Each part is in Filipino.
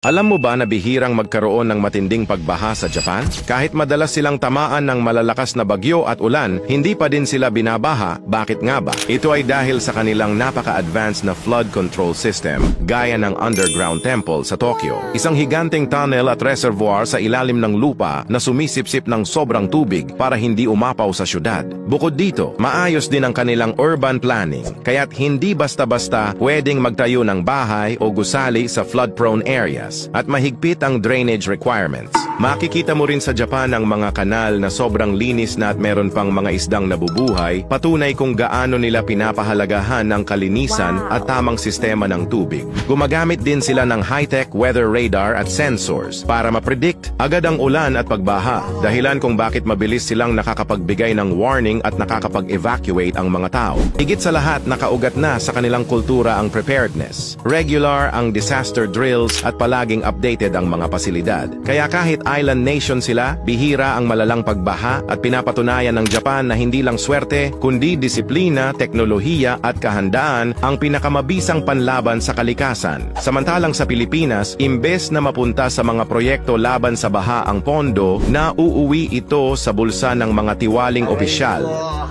Alam mo ba na bihirang magkaroon ng matinding pagbaha sa Japan? Kahit madalas silang tamaan ng malalakas na bagyo at ulan, hindi pa din sila binabaha. Bakit nga ba? Ito ay dahil sa kanilang napaka-advanced na flood control system, gaya ng underground temple sa Tokyo. Isang higanteng tunnel at reservoir sa ilalim ng lupa na sumisipsip ng sobrang tubig para hindi umapaw sa syudad. Bukod dito, maayos din ang kanilang urban planning, kaya't hindi basta-basta pwedeng magtayo ng bahay o gusali sa flood-prone areas. At mahigpit ang drainage requirements. Makikita mo rin sa Japan ang mga kanal na sobrang linis na at meron pang mga isdang nabubuhay, patunay kung gaano nila pinapahalagahan ang kalinisan at tamang sistema ng tubig. Gumagamit din sila ng high-tech weather radar at sensors para ma-predict agad ang ulan at pagbaha, dahilan kung bakit mabilis silang nakakapagbigay ng warning at nakakapag-evacuate ang mga tao. Higit sa lahat, nakaugat na sa kanilang kultura ang preparedness. Regular ang disaster drills at laging updated ang mga pasilidad. Kaya kahit island nation sila, bihira ang malalang pagbaha at pinapatunayan ng Japan na hindi lang swerte, kundi disiplina, teknolohiya at kahandaan ang pinakamabisang panlaban sa kalikasan. Samantalang sa Pilipinas, imbes na mapunta sa mga proyekto laban sa baha ang pondo, nauuwi ito sa bulsa ng mga tiwaling opisyal.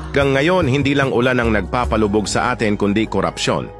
Hanggang ngayon, hindi lang ulan ang nagpapalubog sa atin kundi korupsyon.